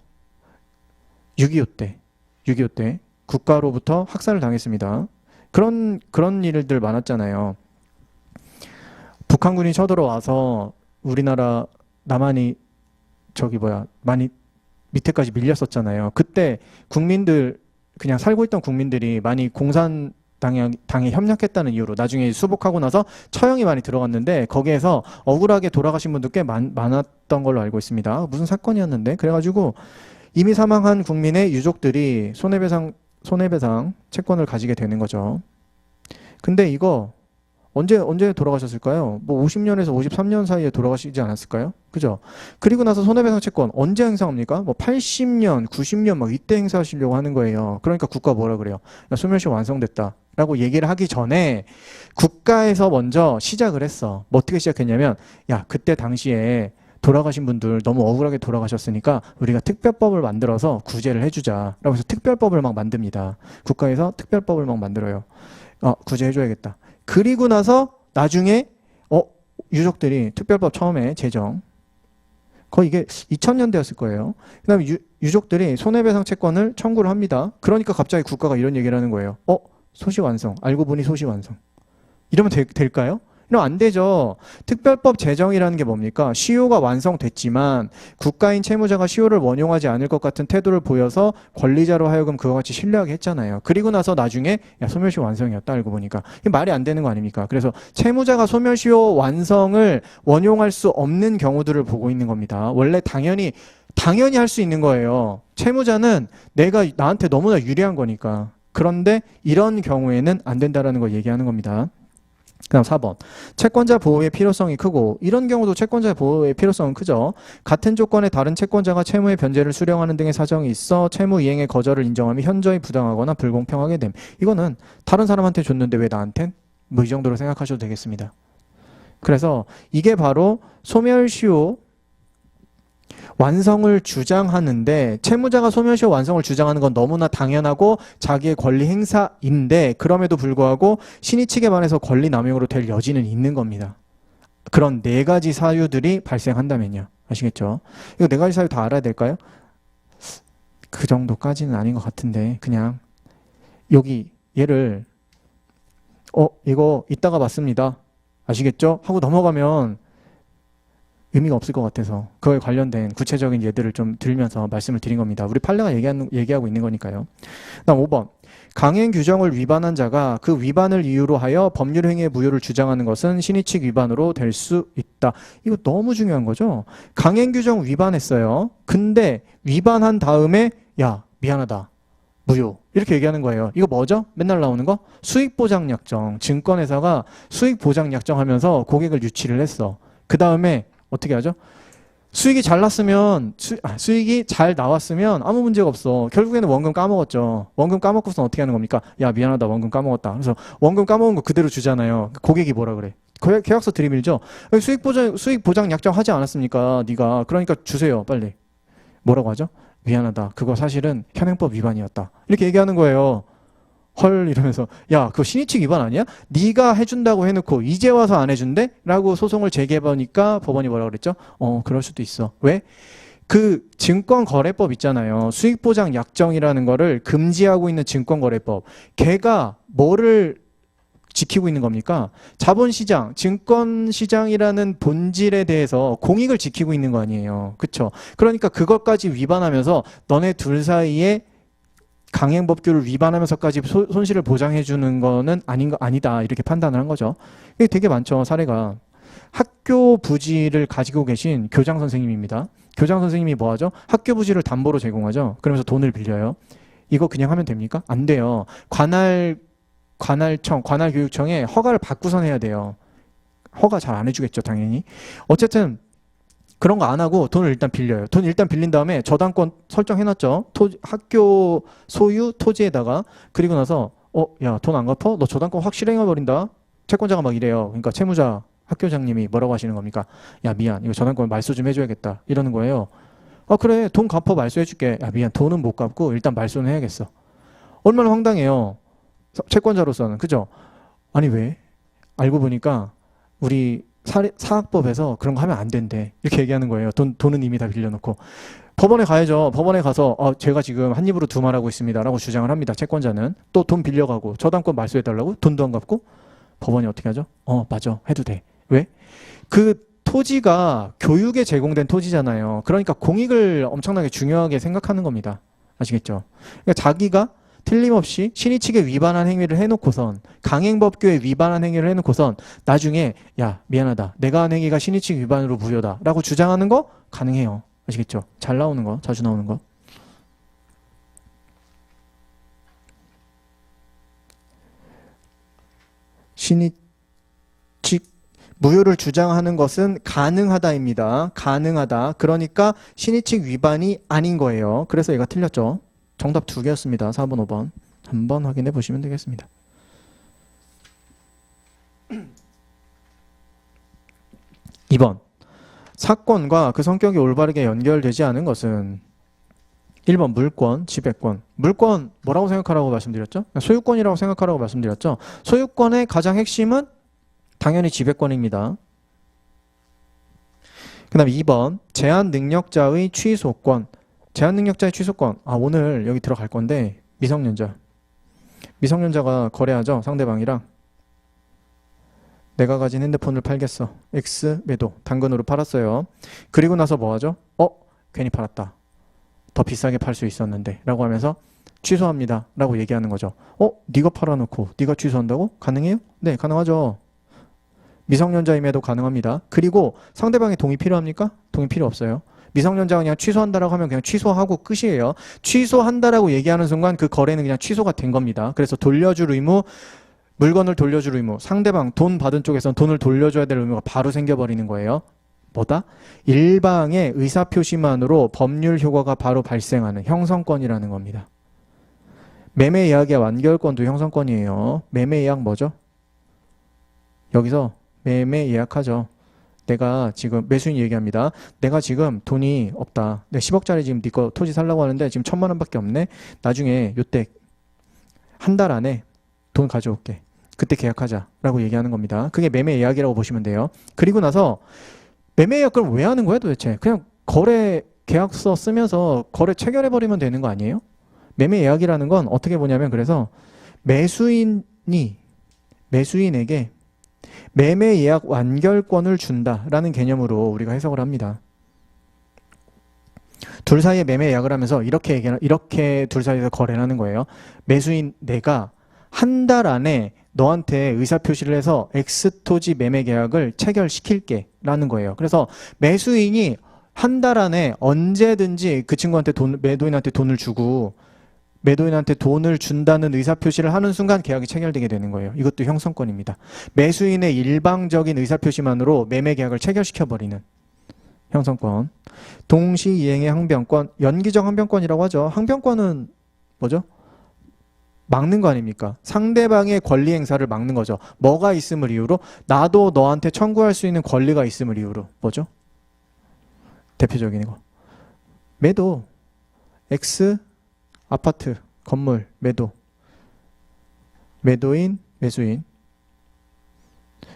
6.25 때. 6.25 때. 국가로부터 학살을 당했습니다. 그런 일들 많았잖아요. 북한군이 쳐들어와서 우리나라 남한이 많이 밑에까지 밀렸었잖아요. 그때 국민들 그냥 살고 있던 국민들이 많이 공산당에 협력했다는 이유로 나중에 수복하고 나서 처형이 많이 들어갔는데 거기에서 억울하게 돌아가신 분들 꽤 많았던 걸로 알고 있습니다. 무슨 사건이었는데 그래가지고 이미 사망한 국민의 유족들이 손해배상 채권을 가지게 되는 거죠. 근데 이거 언제 돌아가셨을까요? 뭐 50년에서 53년 사이에 돌아가시지 않았을까요? 그죠? 그리고 나서 손해배상 채권 언제 행사합니까? 뭐 80년, 90년 막 이때 행사하시려고 하는 거예요. 그러니까 국가 뭐라 그래요? 소멸시효 완성됐다. 라고 얘기를 하기 전에 국가에서 먼저 시작을 했어. 뭐 어떻게 시작했냐면 야, 그때 당시에 돌아가신 분들 너무 억울하게 돌아가셨으니까 우리가 특별법을 만들어서 구제를 해주자. 라고 해서 특별법을 막 만듭니다. 국가에서 특별법을 막 만들어요. 구제해줘야겠다. 그리고 나서 나중에 유족들이 특별법 처음에 제정. 거의 이게 2000년대였을 거예요. 그 다음에 유족들이 손해배상 채권을 청구를 합니다. 그러니까 갑자기 국가가 이런 얘기를 하는 거예요. 소시완성. 알고 보니 소시완성. 이러면 될까요? 이러면 안 되죠. 특별법 제정이라는 게 뭡니까? 시효가 완성됐지만 국가인 채무자가 시효를 원용하지 않을 것 같은 태도를 보여서 권리자로 하여금 그와 같이 신뢰하게 했잖아요. 그리고 나서 나중에 야, 소멸시효 완성이었다 알고 보니까. 이게 말이 안 되는 거 아닙니까? 그래서 채무자가 소멸시효 완성을 원용할 수 없는 경우들을 보고 있는 겁니다. 원래 당연히 할 수 있는 거예요. 채무자는 내가 나한테 너무나 유리한 거니까. 그런데 이런 경우에는 안 된다라는 걸 얘기하는 겁니다. 그 다음 4번. 채권자 보호의 필요성이 크고 이런 경우도 채권자의 보호의 필요성은 크죠. 같은 조건의 다른 채권자가 채무의 변제를 수령하는 등의 사정이 있어 채무 이행의 거절을 인정하면 현저히 부당하거나 불공평하게 됨. 이거는 다른 사람한테 줬는데 왜 나한텐? 뭐 이 정도로 생각하셔도 되겠습니다. 그래서 이게 바로 소멸시효 완성을 주장하는데 채무자가 소멸시효 완성을 주장하는 건 너무나 당연하고 자기의 권리 행사인데 그럼에도 불구하고 신의 측에 반해서 권리 남용으로 될 여지는 있는 겁니다. 그런 4가지 사유들이 발생한다면요. 아시겠죠? 이거 4가지 사유 다 알아야 될까요? 그 정도까지는 아닌 것 같은데 그냥 여기 얘를 이거 이따가 봤습니다. 아시겠죠? 하고 넘어가면 의미가 없을 것 같아서 그거에 관련된 구체적인 예들을 좀 들면서 말씀을 드린 겁니다. 우리 판례가 얘기하고 있는 거니까요. 다음 5번. 강행 규정을 위반한 자가 그 위반을 이유로 하여 법률 행위의 무효를 주장하는 것은 신의칙 위반으로 될 수 있다. 이거 너무 중요한 거죠. 강행 규정 위반했어요. 근데 위반한 다음에 야, 미안하다. 무효. 이렇게 얘기하는 거예요. 이거 뭐죠? 맨날 나오는 거? 수익보장약정. 증권회사가 수익보장약정 하면서 고객을 유치를 했어. 그 다음에 어떻게 하죠? 수익이 잘 났으면 수익이 잘 나왔으면 아무 문제가 없어. 결국에는 원금 까먹었죠. 원금 까먹고서 어떻게 하는 겁니까? 야, 미안하다. 원금 까먹었다. 그래서 원금 까먹은 거 그대로 주잖아요. 고객이 뭐라 그래? 계약서 들이밀죠. 수익 보장 약정하지 않았습니까? 네가. 그러니까 주세요. 빨리. 뭐라고 하죠? 미안하다. 그거 사실은 현행법 위반이었다. 이렇게 얘기하는 거예요. 헐 이러면서 야, 그거 신의칙 위반 아니야? 네가 해준다고 해놓고 이제 와서 안 해준대? 라고 소송을 제기해보니까 법원이 뭐라고 그랬죠? 그럴 수도 있어. 왜? 그 증권거래법 있잖아요. 수익보장약정이라는 거를 금지하고 있는 증권거래법. 걔가 뭐를 지키고 있는 겁니까? 자본시장, 증권시장이라는 본질에 대해서 공익을 지키고 있는 거 아니에요. 그쵸? 그러니까 그것까지 위반하면서 너네 둘 사이에 강행법규를 위반하면서까지 손실을 보장해 주는 거는 아니다 이렇게 판단을 한 거죠. 이게 되게 많죠. 사례가 학교 부지를 가지고 계신 교장 선생님입니다. 교장 선생님이 뭐 하죠? 학교 부지를 담보로 제공하죠. 그러면서 돈을 빌려요. 이거 그냥 하면 됩니까? 안 돼요. 관할교육청에 허가를 받고선 해야 돼요. 허가 잘 안 해주겠죠, 당연히. 어쨌든 그런 거 안 하고 돈을 일단 빌려요. 돈 일단 빌린 다음에 저당권 설정해놨죠. 학교 소유 토지에다가. 그리고 나서 야, 돈 안 갚아? 너 저당권 확 실행해버린다. 채권자가 막 이래요. 그러니까 채무자 학교장님이 뭐라고 하시는 겁니까? 야, 미안, 이거 저당권 말소 좀 해줘야겠다, 이러는 거예요. 그래, 돈 갚아, 말소해줄게. 야, 미안, 돈은 못 갚고 일단 말소는 해야겠어. 얼마나 황당해요, 채권자로서는. 그죠? 아니, 왜? 알고 보니까 우리 사학법에서 그런 거 하면 안 된대, 이렇게 얘기하는 거예요. 돈은 이미 다 빌려놓고. 법원에 가야죠. 법원에 가서 제가 지금 한 입으로 두 말하고 있습니다 라고 주장을 합니다. 채권자는. 또 돈 빌려가고 저당권 말소해달라고? 돈도 안 갚고? 법원이 어떻게 하죠? 맞아, 해도 돼. 왜? 그 토지가 교육에 제공된 토지잖아요. 그러니까 공익을 엄청나게 중요하게 생각하는 겁니다. 아시겠죠? 그러니까 자기가 틀림없이 신의칙에 위반한 행위를 해놓고선, 강행법규에 위반한 행위를 해놓고선 나중에 야, 미안하다, 내가 한 행위가 신의칙 위반으로 무효다 라고 주장하는 거 가능해요. 아시겠죠? 잘 나오는 거, 자주 나오는 거. 신의칙 무효를 주장하는 것은 가능하다입니다. 가능하다. 그러니까 신의칙 위반이 아닌 거예요. 그래서 얘가 틀렸죠. 정답 2개였습니다. 4번, 5번. 한번 확인해 보시면 되겠습니다. 2번. 사건과 그 성격이 올바르게 연결되지 않은 것은 1번 물권, 지배권. 물권 뭐라고 생각하라고 말씀드렸죠? 소유권이라고 생각하라고 말씀드렸죠? 소유권의 가장 핵심은 당연히 지배권입니다. 그 다음 2번 제한 능력자의 취소권. 제한 능력자의 취소권. 오늘 여기 들어갈 건데 미성년자가 거래하죠, 상대방이랑. 내가 가진 핸드폰을 팔겠어. X 매도. 당근으로 팔았어요. 그리고 나서 뭐 하죠? 괜히 팔았다. 더 비싸게 팔 수 있었는데 라고 하면서 취소합니다 라고 얘기하는 거죠. 네가 팔아놓고 네가 취소한다고? 가능해요? 네, 가능하죠. 미성년자임에도 가능합니다. 그리고 상대방의 동의 필요합니까? 동의 필요 없어요. 미성년자가 그냥 취소한다라고 하면 그냥 취소하고 끝이에요. 취소한다라고 얘기하는 순간 그 거래는 그냥 취소가 된 겁니다. 그래서 돌려줄 의무, 물건을 돌려줄 의무, 상대방 돈 받은 쪽에서는 돈을 돌려줘야 될 의무가 바로 생겨버리는 거예요. 뭐다? 일방의 의사표시만으로 법률 효과가 바로 발생하는 형성권이라는 겁니다. 매매 예약의 완결권도 형성권이에요. 매매 예약 뭐죠? 여기서 매매 예약하죠. 내가 지금 매수인 얘기합니다. 내가 지금 돈이 없다. 내가 10억짜리 지금 네 거 토지 살려고 하는데 지금 1,000만 원밖에 없네. 나중에 요때 한 달 안에 돈 가져올게. 그때 계약하자 라고 얘기하는 겁니다. 그게 매매 예약이라고 보시면 돼요. 그리고 나서 매매 예약 그럼 왜 하는 거야 도대체? 그냥 거래 계약서 쓰면서 거래 체결해버리면 되는 거 아니에요? 매매 예약이라는 건 어떻게 보냐면, 그래서 매수인에게 매매 예약 완결권을 준다라는 개념으로 우리가 해석을 합니다. 둘 사이에 매매 예약을 하면서 이렇게 둘 사이에서 거래를 하는 거예요. 매수인 내가 한 달 안에 너한테 의사표시를 해서 X토지 매매 계약을 체결시킬게 라는 거예요. 그래서 매수인이 한 달 안에 언제든지 그 친구한테 매도인한테 돈을 주고 매도인한테 돈을 준다는 의사표시를 하는 순간 계약이 체결되게 되는 거예요. 이것도 형성권입니다. 매수인의 일방적인 의사표시만으로 매매 계약을 체결시켜버리는 형성권. 동시이행의 항변권, 연기적 항변권이라고 하죠. 항변권은 뭐죠? 막는 거 아닙니까? 상대방의 권리 행사를 막는 거죠. 뭐가 있음을 이유로? 나도 너한테 청구할 수 있는 권리가 있음을 이유로. 뭐죠? 대표적인 거. 매도. X 아파트, 건물, 매도. 매도인, 매수인.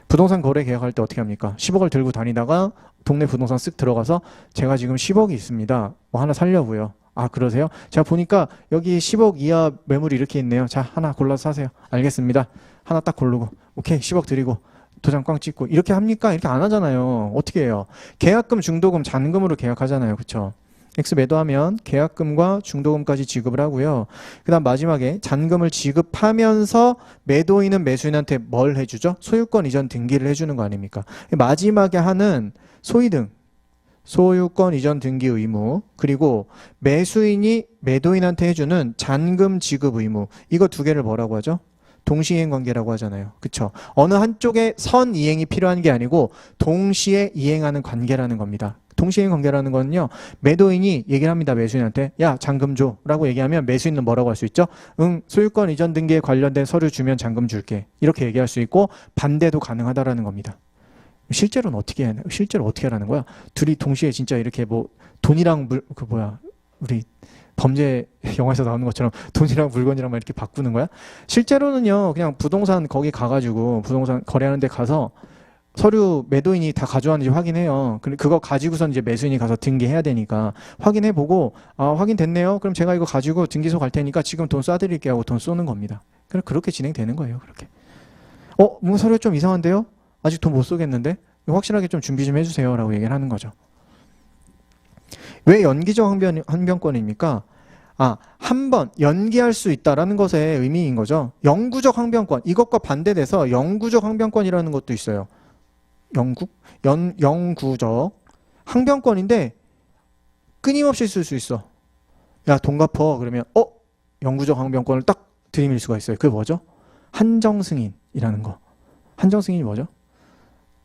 부동산 거래 계약할 때 어떻게 합니까? 10억을 들고 다니다가 동네 부동산 쓱 들어가서 제가 지금 10억이 있습니다. 뭐 하나 살려고요. 그러세요? 제가 보니까 여기 10억 이하 매물이 이렇게 있네요. 자, 하나 골라서 사세요. 알겠습니다. 하나 딱 고르고 오케이 10억 드리고 도장 꽝 찍고 이렇게 합니까? 이렇게 안 하잖아요. 어떻게 해요? 계약금, 중도금, 잔금으로 계약하잖아요. 그쵸? X 매도하면 계약금과 중도금까지 지급을 하고요. 그 다음 마지막에 잔금을 지급하면서 매도인은 매수인한테 뭘 해주죠? 소유권 이전 등기를 해주는 거 아닙니까? 마지막에 하는 소이등, 소유권 이전 등기 의무, 그리고 매수인이 매도인한테 해주는 잔금 지급 의무, 이거 두 개를 뭐라고 하죠? 동시이행 관계라고 하잖아요. 그쵸? 어느 한쪽에 선 이행이 필요한 게 아니고 동시에 이행하는 관계라는 겁니다. 동시이행 관계라는 거는요, 매도인이 얘기를 합니다. 매수인한테 야 잔금 줘 라고 얘기하면 매수인은 뭐라고 할 수 있죠? 응, 소유권 이전 등기에 관련된 서류 주면 잔금 줄게, 이렇게 얘기할 수 있고 반대도 가능하다라는 겁니다. 실제로 어떻게 하라는 거야? 둘이 동시에 진짜 이렇게 뭐 돈이랑 우리 범죄 영화에서 나오는 것처럼 돈이랑 물건이랑 막 이렇게 바꾸는 거야? 실제로는요, 그냥 부동산 거기 가가지고 부동산 거래하는 데 가서 서류 매도인이 다 가져왔는지 확인해요. 그거 가지고선 이제 매수인이 가서 등기해야 되니까 확인해보고, 아, 확인됐네요. 그럼 제가 이거 가지고 등기소 갈 테니까 지금 돈 쏴드릴게 하고 돈 쏘는 겁니다. 그렇게 진행되는 거예요. 그렇게. 뭔가 서류 좀 이상한데요? 아직 돈 못 쏘겠는데? 확실하게 좀 준비 좀 해주세요 라고 얘기를 하는 거죠. 왜 연기적 항변권입니까? 한 번 연기할 수 있다라는 것의 의미인 거죠. 영구적 항변권, 이것과 반대돼서 영구적 항변권이라는 것도 있어요. 영구적 항변권인데 끊임없이 쓸 수 있어. 야, 돈 갚어. 그러면 영구적 항변권을 딱 들이밀 수가 있어요. 그게 뭐죠? 한정승인이라는 거. 한정승인이 뭐죠?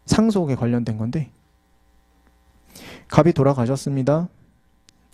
상속에 관련된 건데, 갑이 돌아가셨습니다.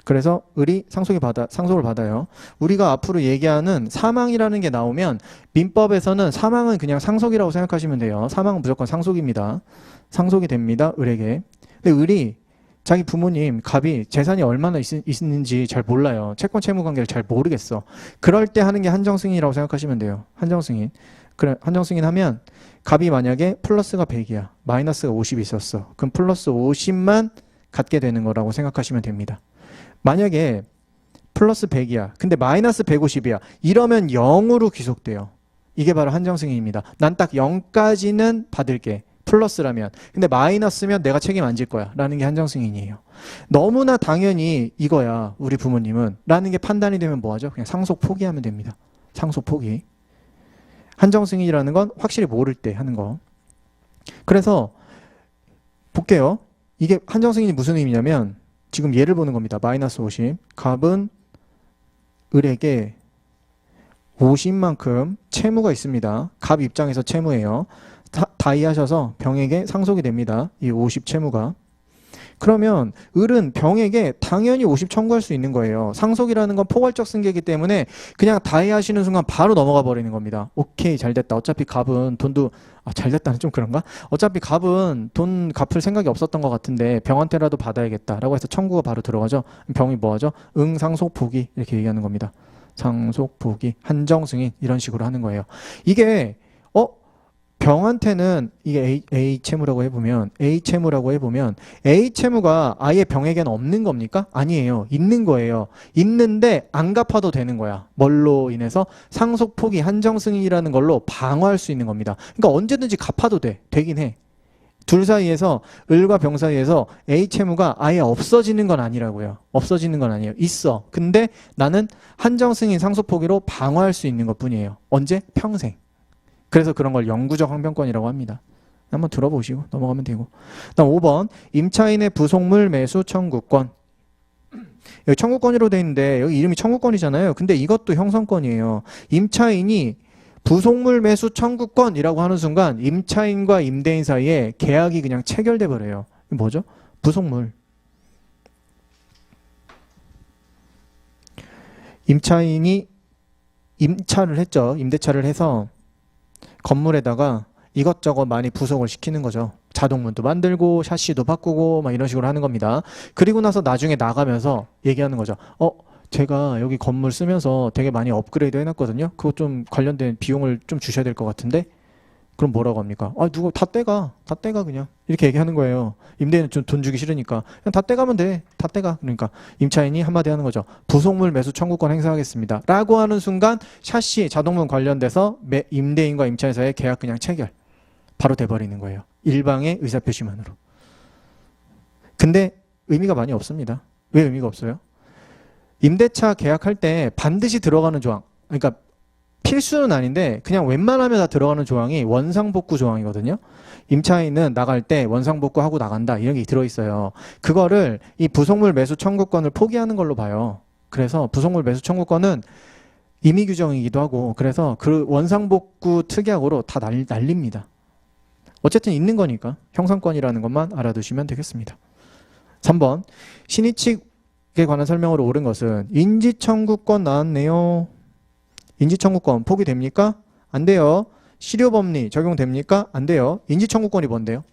그래서 을이 상속을 받아요. 우리가 앞으로 얘기하는 사망이라는 게 나오면 민법에서는 사망은 그냥 상속이라고 생각하시면 돼요. 사망은 무조건 상속입니다. 상속이 됩니다. 을에게. 근데 을이 자기 부모님, 갑이 재산이 얼마나 있는지 잘 몰라요. 채권 채무 관계를 잘 모르겠어. 그럴 때 하는 게 한정승인이라고 생각하시면 돼요. 한정승인. 그래, 한정승인 하면 갑이 만약에 플러스가 100이야. 마이너스가 50이 있었어. 그럼 플러스 50만 갖게 되는 거라고 생각하시면 됩니다. 만약에 플러스 100이야. 근데 마이너스 150이야. 이러면 0으로 귀속돼요. 이게 바로 한정승인입니다. 난 딱 0까지는 받을게. 플러스라면. 근데 마이너스면 내가 책임 안 질 거야. 라는 게 한정승인이에요. 너무나 당연히 이거야. 우리 부모님은. 라는 게 판단이 되면 뭐하죠? 그냥 상속 포기하면 됩니다. 상속 포기. 한정승인이라는 건 확실히 모를 때 하는 거. 그래서 볼게요. 이게 한정승인이 무슨 의미냐면 지금 예를 보는 겁니다. 마이너스 50. 갑은 을에게 50만큼 채무가 있습니다. 갑 입장에서 채무예요. 다이하셔서 병에게 상속이 됩니다. 이 50 채무가. 그러면 을은 병에게 당연히 50 청구할 수 있는 거예요. 상속이라는 건 포괄적 승계이기 때문에 그냥 다이하시는 순간 바로 넘어가 버리는 겁니다. 오케이, 잘 됐다. 어차피 갑은 돈도 잘 됐다는 좀 그런가? 어차피 갑은 돈 갚을 생각이 없었던 것 같은데 병한테라도 받아야겠다라고 해서 청구가 바로 들어가죠. 병이 뭐하죠? 상속 포기 이렇게 얘기하는 겁니다. 상속 포기, 한정 승인 이런 식으로 하는 거예요. 이게 병한테는 이게 A 채무라고 해보면 A 채무가 아예 병에게는 없는 겁니까? 아니에요. 있는 거예요. 있는데 안 갚아도 되는 거야. 뭘로 인해서? 상속 포기 한정 승인이라는 걸로 방어할 수 있는 겁니다. 그러니까 언제든지 갚아도 되긴 해. 둘 사이에서, 을과 병 사이에서 A 채무가 아예 없어지는 건 아니라고요. 없어지는 건 아니에요. 있어. 근데 나는 한정 승인 상속 포기로 방어할 수 있는 것 뿐이에요. 언제? 평생. 그래서 그런 걸 영구적 항변권이라고 합니다. 한번 들어보시고 넘어가면 되고. 다음 5번 임차인의 부속물 매수 청구권. 여기 청구권으로 돼 있는데 여기 이름이 청구권이잖아요. 근데 이것도 형성권이에요. 임차인이 부속물 매수 청구권이라고 하는 순간 임차인과 임대인 사이에 계약이 그냥 체결돼 버려요. 뭐죠? 부속물. 임차인이 임차를 했죠. 임대차를 해서 건물에다가 이것저것 많이 부속을 시키는 거죠. 자동문도 만들고 샤시도 바꾸고 막 이런 식으로 하는 겁니다. 그리고 나서 나중에 나가면서 얘기하는 거죠. 제가 여기 건물 쓰면서 되게 많이 업그레이드 해놨거든요. 그거 좀 관련된 비용을 좀 주셔야 될 것 같은데 그럼 뭐라고 합니까? 누가 다 떼가 그냥 이렇게 얘기하는 거예요. 임대인은 좀 돈 주기 싫으니까 그냥 다 떼가면 돼. 다 떼가. 그러니까 임차인이 한마디 하는 거죠. 부속물 매수 청구권 행사하겠습니다. 라고 하는 순간 샤시 자동문 관련돼서 임대인과 임차인 사이의 계약 그냥 체결 바로 돼버리는 거예요. 일방의 의사표시만으로. 근데 의미가 많이 없습니다. 왜 의미가 없어요? 임대차 계약할 때 반드시 들어가는 조항, 그러니까 필수는 아닌데 그냥 웬만하면 다 들어가는 조항이 원상복구 조항이거든요. 임차인은 나갈 때 원상복구하고 나간다 이런 게 들어있어요. 그거를 이 부속물 매수 청구권을 포기하는 걸로 봐요. 그래서 부속물 매수 청구권은 임의 규정이기도 하고 그래서 그 원상복구 특약으로 다 날립니다. 어쨌든 있는 거니까 형상권이라는 것만 알아두시면 되겠습니다. 3번 신의칙에 관한 설명으로 옳은 것은 인지청구권 나왔네요. 인지청구권 포기됩니까? 안 돼요. 실효법리 적용됩니까? 안 돼요. 인지청구권이 뭔데요?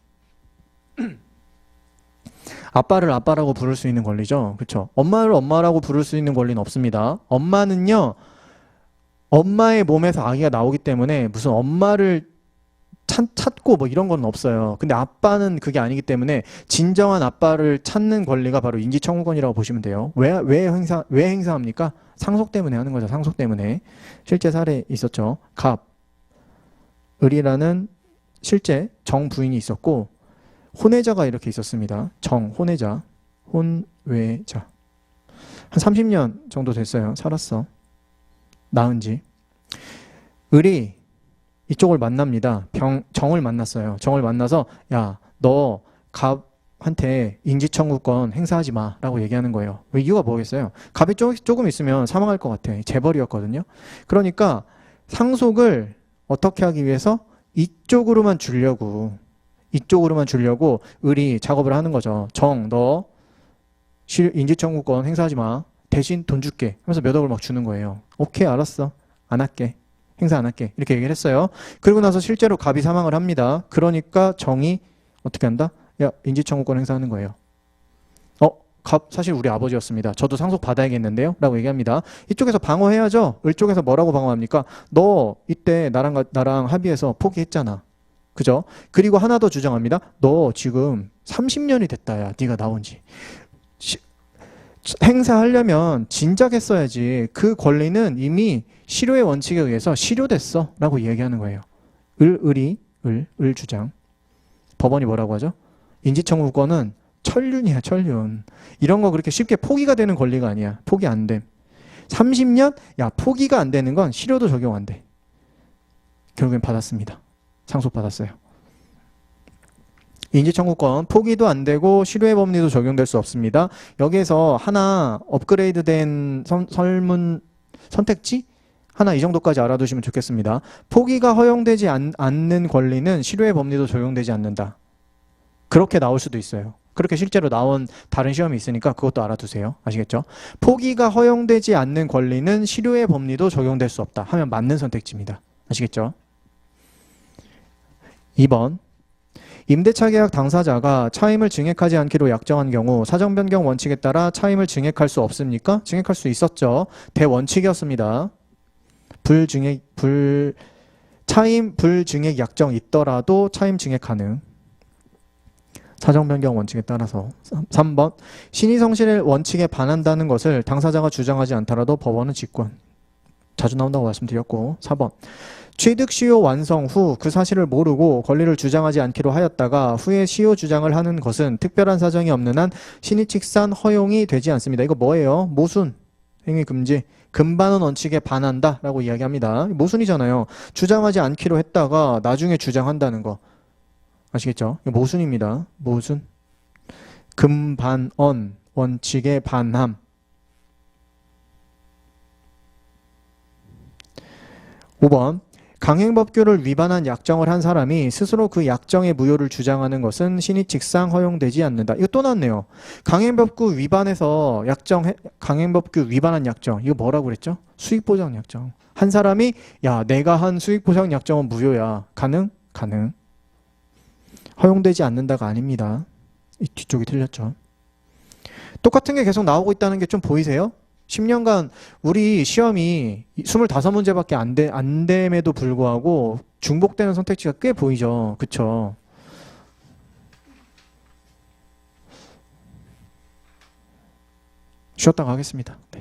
아빠를 아빠라고 부를 수 있는 권리죠. 그렇죠? 엄마를 엄마라고 부를 수 있는 권리는 없습니다. 엄마는요. 엄마의 몸에서 아기가 나오기 때문에 무슨 엄마를 찾고 뭐 이런 건 없어요. 근데 아빠는 그게 아니기 때문에 진정한 아빠를 찾는 권리가 바로 인지청구권이라고 보시면 돼요. 왜 행사합니까? 상속 때문에 하는 거죠. 상속 때문에. 실제 사례 있었죠. 을이라는 실제 정부인이 있었고 혼외자가 이렇게 있었습니다. 혼외자. 혼외자. 한 30년 정도 됐어요. 살았어. 낳은 지. 을이 이쪽을 만납니다. 정을 만났어요. 정을 만나서 야, 너 갑한테 인지청구권 행사하지 마 라고 얘기하는 거예요. 왜 이유가 뭐겠어요? 갑이 조금 있으면 사망할 것 같아. 재벌이었거든요. 그러니까 상속을 어떻게 하기 위해서 이쪽으로만 주려고 을이 작업을 하는 거죠. 너 인지청구권 행사하지 마. 대신 돈 줄게 하면서 몇 억을 막 주는 거예요. 오케이, 알았어. 안 할게. 행사 안 할게. 이렇게 얘기를 했어요. 그리고 나서 실제로 갑이 사망을 합니다. 그러니까 정이 어떻게 한다? 야, 인지청구권 행사하는 거예요. 갑 사실 우리 아버지였습니다. 저도 상속 받아야겠는데요? 라고 얘기합니다. 이쪽에서 방어해야죠. 을 쪽에서 뭐라고 방어합니까? 너 이때 나랑 합의해서 포기했잖아. 그죠? 그리고 하나 더 주장합니다. 너 지금 30년이 됐다. 야, 네가 나온 지. 행사하려면 진작 했어야지. 그 권리는 이미 실효의 원칙에 의해서 실효됐어 라고 얘기하는 거예요. 을 주장. 법원이 뭐라고 하죠? 인지청구권은 천륜이야, 천륜. 이런 거 그렇게 쉽게 포기가 되는 권리가 아니야. 포기 안 돼. 30년? 야, 포기가 안 되는 건 실효도 적용 안 돼. 결국엔 받았습니다. 상속받았어요. 인지청구권 포기도 안 되고 실효의 법리도 적용될 수 없습니다. 여기에서 하나 업그레이드된 설문 선택지? 하나 이 정도까지 알아두시면 좋겠습니다. 포기가 허용되지 않는 권리는 실효의 법리도 적용되지 않는다. 그렇게 나올 수도 있어요. 그렇게 실제로 나온 다른 시험이 있으니까 그것도 알아두세요. 아시겠죠? 포기가 허용되지 않는 권리는 실효의 법리도 적용될 수 없다 하면 맞는 선택지입니다. 아시겠죠? 2번 임대차 계약 당사자가 차임을 증액하지 않기로 약정한 경우 사정 변경 원칙에 따라 차임을 증액할 수 없습니까? 증액할 수 있었죠. 대원칙이었습니다. 차임 불증액 약정 있더라도 차임 증액 가능. 사정 변경 원칙에 따라서. 3번 신의성실 원칙에 반한다는 것을 당사자가 주장하지 않더라도 법원은 직권. 자주 나온다고 말씀드렸고. 4번 취득 시효 완성 후 그 사실을 모르고 권리를 주장하지 않기로 하였다가 후에 시효 주장을 하는 것은 특별한 사정이 없는 한 신의칙상 허용이 되지 않습니다. 이거 뭐예요? 모순, 행위 금지, 금반원 원칙에 반한다 라고 이야기합니다. 모순이잖아요. 주장하지 않기로 했다가 나중에 주장한다는 거. 아시겠죠? 이거 모순입니다. 모순. 금반원 원칙에 반함. 5번 강행법규를 위반한 약정을 한 사람이 스스로 그 약정의 무효를 주장하는 것은 신의칙상 허용되지 않는다. 이거 또 나왔네요. 강행법규 위반해서 강행법규 위반한 약정. 이거 뭐라고 그랬죠? 수익보장 약정. 한 사람이 야, 내가 한 수익보장 약정은 무효야. 가능? 가능. 허용되지 않는다가 아닙니다. 이 뒤쪽이 틀렸죠. 똑같은 게 계속 나오고 있다는 게 좀 보이세요? 10년간 우리 시험이 25문제밖에 안 됨에도 불구하고 중복되는 선택지가 꽤 보이죠. 그쵸? 쉬었다 가겠습니다. 네.